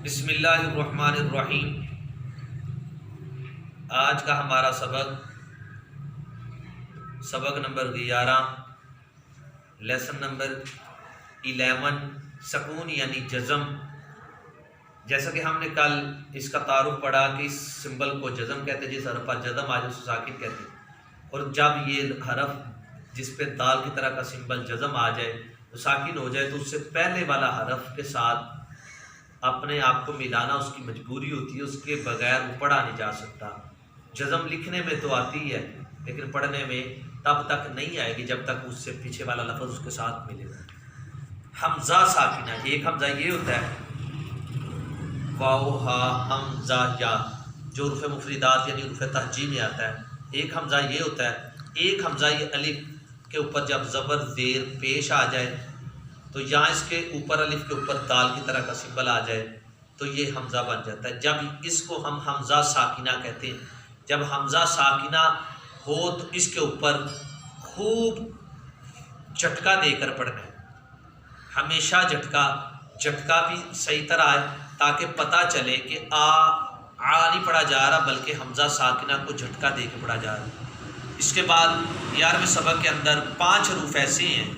بسم اللہ الرحمن الرحیم۔ آج کا ہمارا سبق نمبر 11، لیسن نمبر 11، سکون یعنی جزم۔ جیسا کہ ہم نے کل اس کا تعارف پڑھا کہ اس سمبل کو جزم کہتے ہیں، جس حرف پر جزم آ جائے اسے ساکن کہتے ہیں، اور جب یہ حرف جس پہ دال کی طرح کا سمبل جزم آ جائے تو ساکن ہو جائے تو اس سے پہلے والا حرف کے ساتھ اپنے آپ کو ملانا اس کی مجبوری ہوتی ہے، اس کے بغیر وہ پڑھا نہیں جا سکتا۔ جزم لکھنے میں تو آتی ہے لیکن پڑھنے میں تب تک نہیں آئے گی جب تک اس سے پیچھے والا لفظ اس کے ساتھ ملے گا۔ حمزہ ساکنہ، ایک حمزہ یہ ہوتا ہے واو ہا حمزہ یا، جو حروف مفردات یعنی حروف تہجی میں آتا ہے۔ ایک حمزہ یہ ہوتا ہے، ایک حمزہ یہ الف کے اوپر جب زبر زیر پیش آ جائے تو یہاں اس کے اوپر الف کے اوپر دال کی طرح کا سمبل آ جائے تو یہ حمزہ بن جاتا ہے۔ جب اس کو ہم حمزہ ساکنہ کہتے ہیں، جب حمزہ ساکنہ ہو تو اس کے اوپر خوب جھٹکا دے کر پڑھنا ہے، ہمیشہ جھٹکا بھی صحیح طرح آئے تاکہ پتہ چلے کہ آ نہیں پڑھا جا رہا بلکہ حمزہ ساکنہ کو جھٹکا دے کے پڑھا جا رہا ہے۔ اس کے بعد 11ویں سبق کے اندر 5 حروف ایسے ہیں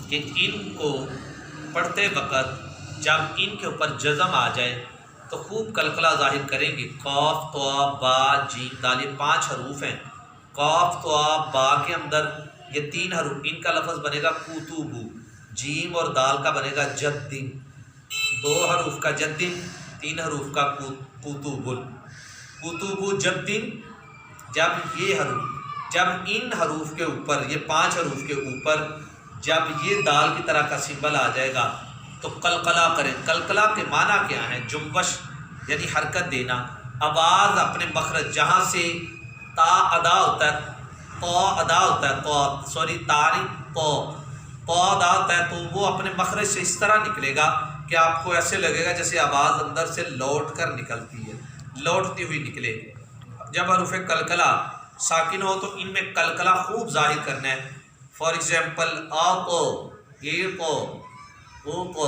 کہ ان کو پڑھتے وقت جب ان کے اوپر جزم آ جائے تو خوب کلکلہ ظاہر کریں گے۔ قاف طا با جیم دال، یہ 5 حروف ہیں۔ قاف طا با کے اندر یہ 3 حروف، ان کا لفظ بنے گا کوتوبو، جیم اور دال کا بنے گا جدن، 2 حروف کا جدن، 3 حروف کا کوتوبل، کوتوبو جدن۔ جب ان حروف کے اوپر، یہ 5 حروف کے اوپر جب یہ دال کی طرح کا سمبل آ جائے گا تو قلقلہ کریں۔ قلقلہ کے معنی کیا ہے؟ جنبش یعنی حرکت دینا، آواز اپنے مخرج جہاں سے تا ادا ہوتا ہے، تا ادا ہوتا ہے تو وہ اپنے مخرج سے اس طرح نکلے گا کہ آپ کو ایسے لگے گا جیسے آواز اندر سے لوٹ کر نکلتی ہے، لوٹتی ہوئی نکلے گی۔ جب حروف قلقلہ ساکن ہو تو ان میں قلقلہ خوب ظاہر کرنا ہے۔ فار ایگزامپل آ کو، یہ کو، او کو،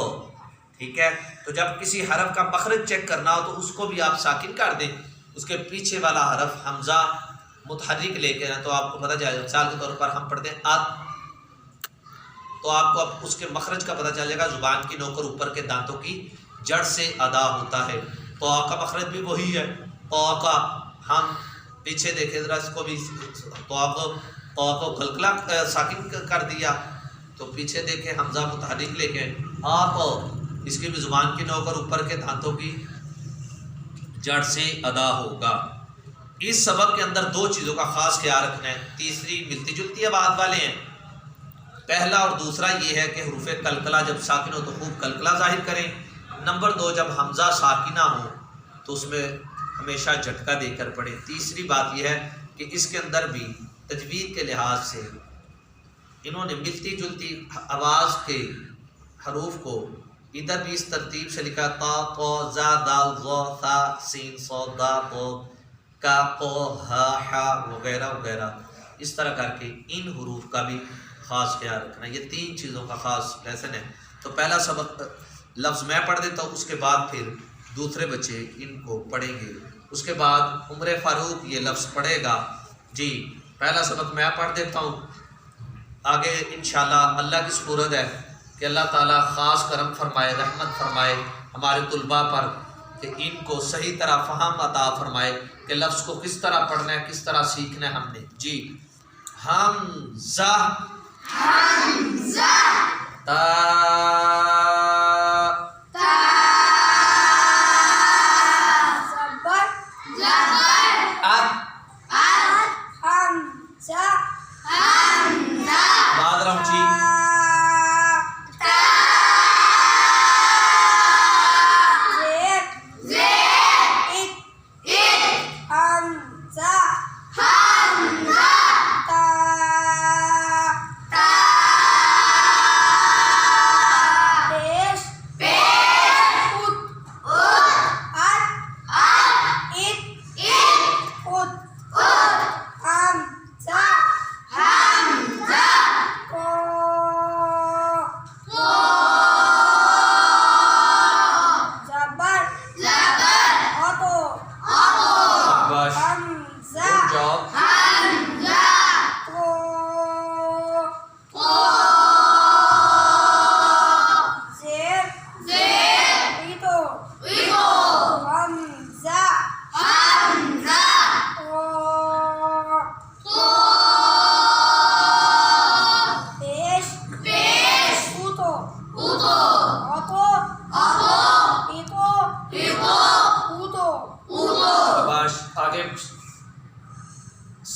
ٹھیک ہے؟ تو جب کسی حرف کا مخرج چیک کرنا ہو تو اس کو بھی آپ ساکن کر دیں، اس کے پیچھے والا حرف حمزہ متحرک لے کے نا تو آپ کو پتہ چل جائے گا۔ مثال کے طور پر ہم پڑھتے ہیں آت، تو آپ کو اب اس کے مخرج کا پتہ چل جائے گا، زبان کی نوک اور اوپر کے دانتوں کی جڑ سے ادا ہوتا ہے۔ تو آ کا مخرج بھی وہی ہے، تو آ کا ہم پیچھے دیکھیں ذرا اس کو بھی، تو کو قلقلہ ساکن کر دیا تو پیچھے دیکھیں حمزہ متحرک لے کے آپ، اس کی بھی زبان کی نوک اور اوپر کے دانتوں کی جڑ سے ادا ہوگا۔ اس سبق کے اندر 2 چیزوں کا خاص خیال رکھنا ہے، تیسری ملتی جلتی آواز والے ہیں۔ پہلا اور دوسرا یہ ہے کہ حروف قلقلہ جب ساکن ہو تو خوب قلقلہ ظاہر کریں۔ نمبر 2، جب حمزہ ساکنہ ہو تو اس میں ہمیشہ جھٹکا دے کر پڑھیں۔ تیسری بات یہ ہے کہ اس کے اندر بھی تجوید کے لحاظ سے انہوں نے ملتی جلتی آواز کے حروف کو ادھر بھی اس ترتیب سے لکھا، تا طا زا دال ظا ثا سین صاد دا طا کا قا ہا حا وغیرہ وغیرہ، اس طرح کر کے ان حروف کا بھی خاص خیال رکھنا۔ یہ 3 چیزوں کا خاص لیسن ہے۔ تو پہلا سبق لفظ میں پڑھ دیتا ہوں، اس کے بعد پھر دوسرے بچے ان کو پڑھیں گے، اس کے بعد عمر فاروق یہ لفظ پڑھے گا۔ جی پہلا سبق میں پڑھ دیتا ہوں، آگے انشاءاللہ اللہ کی سپرد ہے کہ اللہ تعالیٰ خاص کرم فرمائے، رحمت فرمائے ہمارے طلباء پر کہ ان کو صحیح طرح فہم عطا فرمائے کہ لفظ کو کس طرح پڑھنا ہے، کس طرح سیکھنا ہے ہم نے۔ جی حمزہ، تا بعد رہا ہوں جی،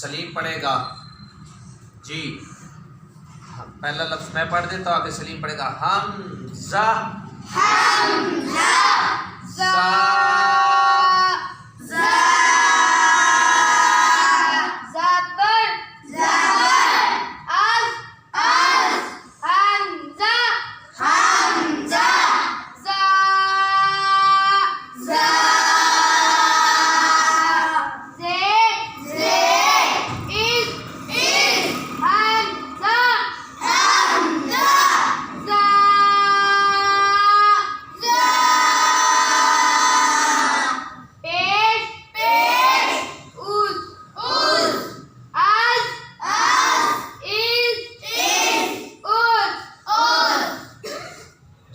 سلیم پڑھے گا جی، پہلا لفظ میں پڑھ دیتا ہوں، آگے سلیم پڑھے گا حمزہ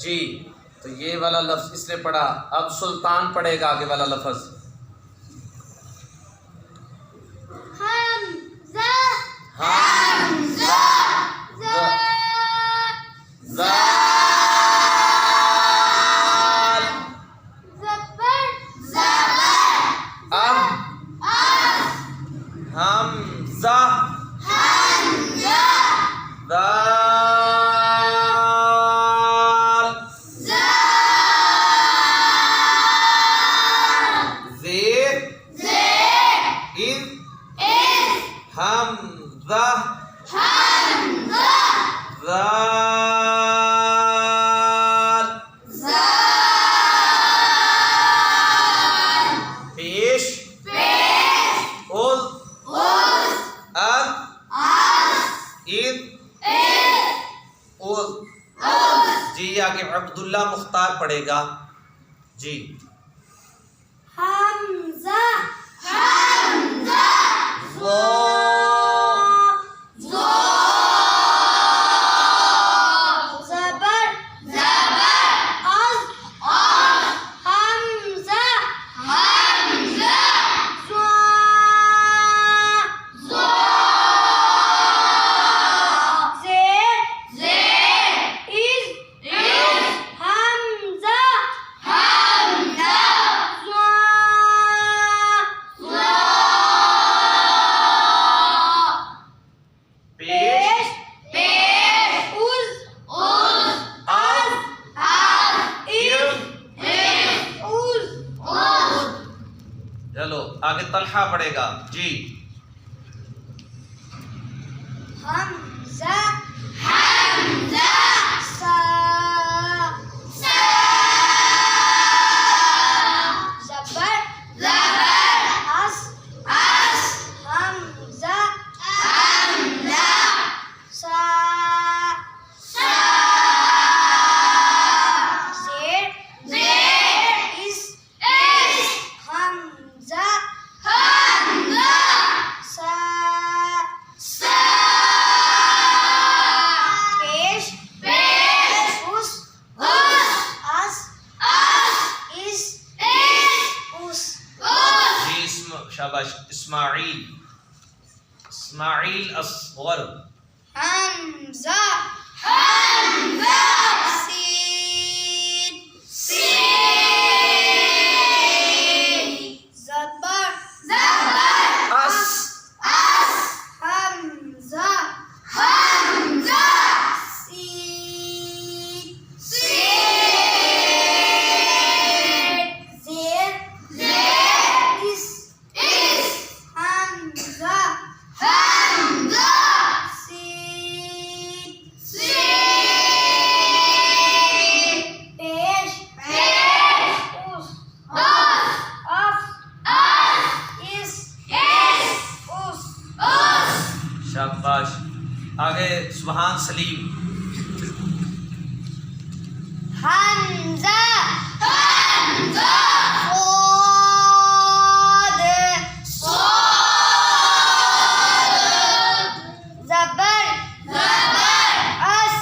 جی، تو یہ والا لفظ اس نے پڑھا. اب سلطان پڑھے گا آگے والا لفظ. جی آگے عبداللہ مختار پڑھے گا جی. حمزہ چلو آگے طلحہ پڑھے گا جی. حمزہ شاباش. اسماعیل اصغر. حمزہ زبر اس. حمزہ شاباش. آگے سبحان سلیم. حمزہ زبر اس.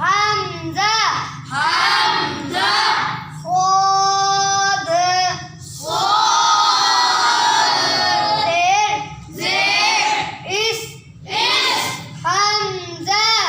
حمزہ زیر اس. حمزہ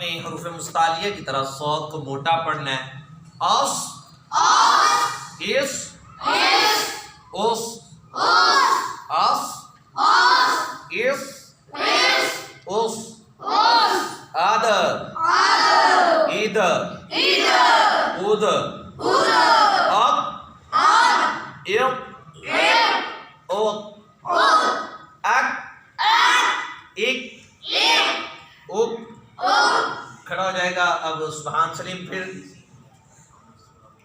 اپنے حروف مستعلیہ کی طرح صوت کو موٹا پڑھنا ہے. اس اس اس اس اس اس اد اد اد اب اق اوق اک اک اوک. کھڑا ہو جائے گا. اب سبحان سلیم. پھر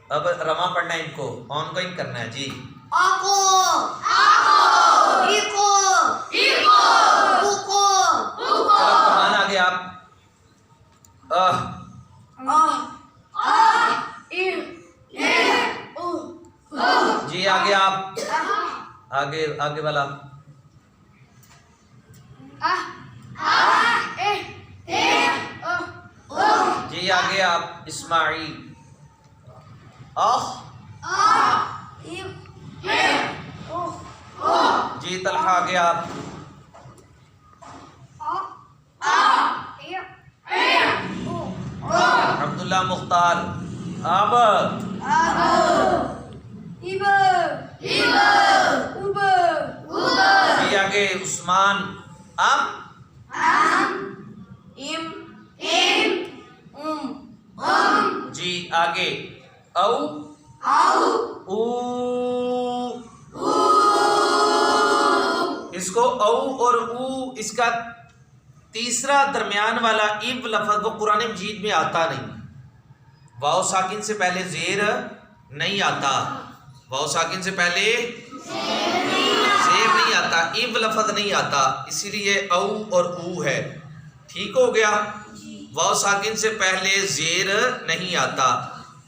اب رواں پڑھنا ہے. ان کو آن گوئنگ کرنا ہے. جی آکو ایکو ایکو اوکو اوکو. چلو قرآن آگے آپ. جی آگے آپ. آگے آگے والا. جی آگے آپ. اسماعیل. جی طلحہ آگے آپ. عبداللہ مختار. اب جی آگے عثمان. جی آگے او اس کو او اور او اس کا تیسرا درمیان والا اب لفظ وہ قرآن مجید میں آتا نہیں. واو ساکن سے پہلے زیر نہیں آتا. واو ساکن سے پہلے زیر نہیں آتا. اب لفظ نہیں آتا. اسی لیے او اور او ہے. ٹھیک ہو گیا. واو ساکن سے پہلے زیر نہیں آتا.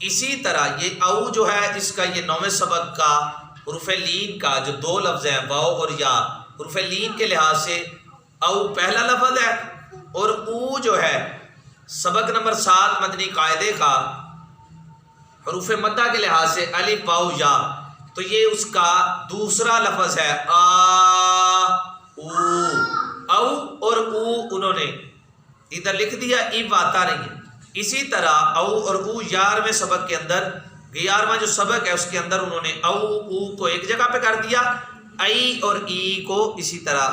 اسی طرح یہ او جو ہے اس کا یہ 9ویں سبق کا حروف لین کا جو دو لفظ ہیں واو اور یا, حروف لین کے لحاظ سے او پہلا لفظ ہے اور او جو ہے سبق نمبر 7 مدنی قاعدے کا حروف مدہ کے لحاظ سے الف واو یا, تو یہ اس کا دوسرا لفظ ہے. او اور او انہوں نے ادھر لکھ دیا. اب آتا نہیں ہے. اسی طرح او اور او 11ویں سبق کے اندر 11واں جو سبق ہے اس کے اندر انہوں نے او کو ایک جگہ پہ کر دیا, ای اور ای کو اسی طرح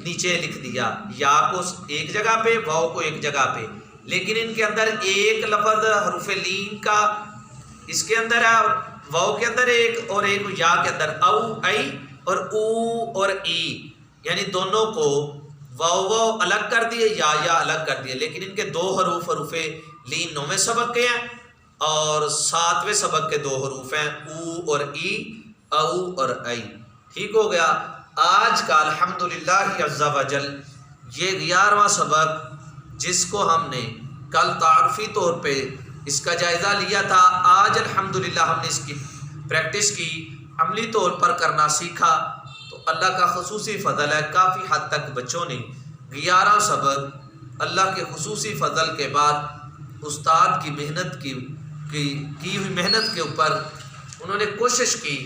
نیچے لکھ دیا. یا کو ایک جگہ پہ, واو کو ایک جگہ پہ. لیکن ان کے اندر ایک لفظ حروف لین کا اس کے اندر ہے, واو کے اندر ایک اور ایک یا کے اندر. او ای اور او اور ای یعنی دونوں کو واو الگ کر دیے, یا الگ کر دیے. لیکن ان کے دو حروف لین 9ویں سبق کے ہیں اور 7ویں سبق کے دو حروف ہیں او اور ای, او اور ای. ٹھیک ہو گیا. آج کا الحمدللہ عز و جل یہ 11واں سبق جس کو ہم نے کل تعارفی طور پہ اس کا جائزہ لیا تھا, آج الحمدللہ ہم نے اس کی پریکٹس کی, عملی طور پر کرنا سیکھا. تو اللہ کا خصوصی فضل ہے, کافی حد تک بچوں نے 11 سبق اللہ کے خصوصی فضل کے بعد استاد کی محنت کی ہوئی محنت کے اوپر انہوں نے کوشش کی.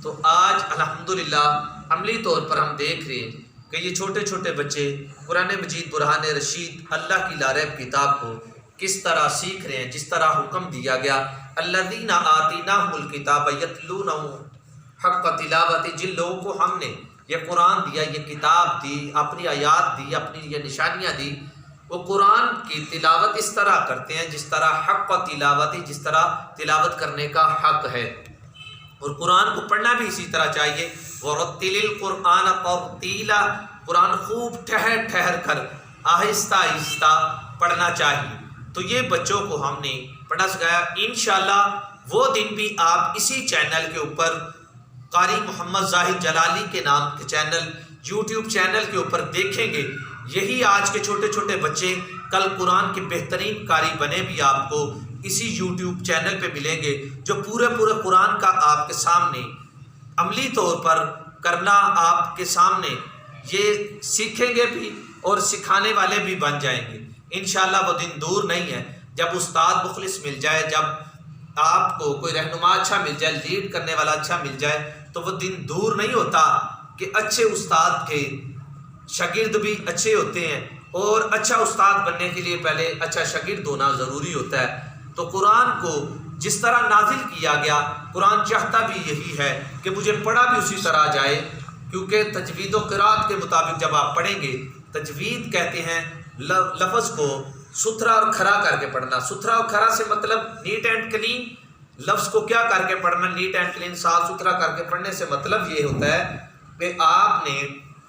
تو آج الحمدللہ عملی طور پر ہم دیکھ رہے ہیں کہ یہ چھوٹے چھوٹے بچے قرآن مجید برہان رشید اللہ کی لاریب کتاب کو کس طرح سیکھ رہے ہیں, جس طرح حکم دیا گیا الذین آتیناہم الکتاب یتلونہ حق تلاوت. جن لوگوں کو ہم نے یہ قرآن دیا, یہ کتاب دی, اپنی آیات دی, اپنی یہ نشانیاں دی, وہ قرآن کی تلاوت اس طرح کرتے ہیں جس طرح حق تلاوت, جس طرح تلاوت کرنے کا حق ہے. اور قرآن کو پڑھنا بھی اسی طرح چاہیے. وَرَتِّلِ الْقُرْآنَ تَرْتِيلًا, قرآن خوب ٹھہر ٹھہر کر آہستہ آہستہ پڑھنا چاہیے. تو یہ بچوں کو ہم نے پڑھنا سکھایا. انشاءاللہ وہ دن بھی آپ اسی چینل کے اوپر قاری محمد زاہد جلالی کے نام کے چینل یوٹیوب چینل کے اوپر دیکھیں گے. یہی آج کے چھوٹے چھوٹے بچے کل قرآن کے بہترین قاری بنے بھی آپ کو اسی یوٹیوب چینل پہ ملیں گے, جو پورے قرآن کا آپ کے سامنے عملی طور پر کرنا آپ کے سامنے یہ سیکھیں گے بھی اور سکھانے والے بھی بن جائیں گے. انشاءاللہ وہ دن دور نہیں ہے جب استاد مخلص مل جائے, جب آپ کو کوئی رہنما اچھا مل جائے, لیڈ کرنے والا اچھا مل جائے, تو وہ دن دور نہیں ہوتا کہ اچھے استاد کے شاگرد بھی اچھے ہوتے ہیں اور اچھا استاد بننے کے لیے پہلے اچھا شاگرد ہونا ضروری ہوتا ہے۔ تو قرآن کو جس طرح نازل کیا گیا، قرآن چاہتا بھی یہی ہے کہ مجھے پڑھا بھی اسی طرح جائے، کیونکہ تجوید و قرات کے مطابق جب آپ پڑھیں گے، تجوید کہتے ہیں لفظ کو ستھرا اور کھرا کر کے پڑھنا۔ ستھرا اور کھرا سے مطلب نیٹ اینڈ کلین، لفظ کو کیا کر کے پڑھنا، نیٹ اینڈ کلین، صاف ستھرا کر کے پڑھنے سے مطلب یہ ہوتا ہے کہ آپ نے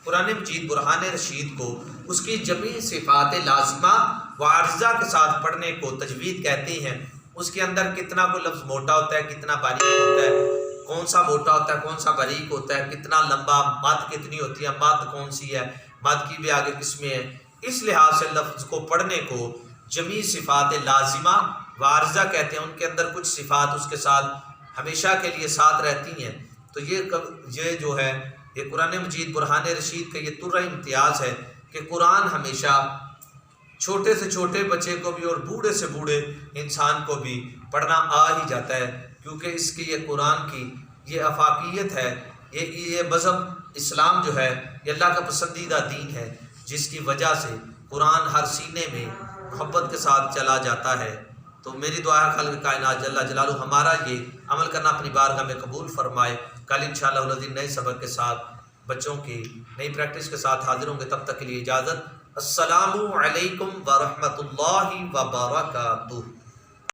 قرآن مجید برہان رشید کو اس کی جمیع صفات لازمہ و عارضہ کے ساتھ پڑھنے کو تجوید کہتے ہیں۔ اس کے اندر کتنا کو لفظ موٹا ہوتا ہے، کتنا باریک ہوتا ہے، کون سا موٹا ہوتا ہے، کون سا باریک ہوتا ہے، کتنا لمبا، مد کتنی ہوتی ہے، مد کون سی ہے، مد کی بھی آگے قسمیں ہیں۔ اس لحاظ سے لفظ کو پڑھنے کو جمیع صفات لازمہ و عارضہ کہتے ہیں۔ ان کے اندر کچھ صفات اس کے ساتھ ہمیشہ کے لیے ساتھ رہتی ہیں۔ تو یہ جو ہے یہ قرآن مجید برہان رشید کا یہ ترہ امتیاز ہے کہ قرآن ہمیشہ چھوٹے سے چھوٹے بچے کو بھی اور بوڑھے سے بوڑھے انسان کو بھی پڑھنا آ ہی جاتا ہے، کیونکہ اس کی یہ قرآن کی یہ افاقیت ہے، یہ مذہب اسلام جو ہے یہ اللہ کا پسندیدہ دین ہے، جس کی وجہ سے قرآن ہر سینے میں محبت کے ساتھ چلا جاتا ہے۔ تو میری دعا ہے خالق کائنات جل جلالہ ہمارا یہ عمل کرنا اپنی بارگاہ میں قبول فرمائے۔ کل انشاءاللہ العظیم نئے سبق کے ساتھ بچوں کی نئی پریکٹس کے ساتھ حاضر ہوں گے، تب تک کے لیے اجازت۔ السلام علیکم ورحمۃ اللہ وبرکاتہ۔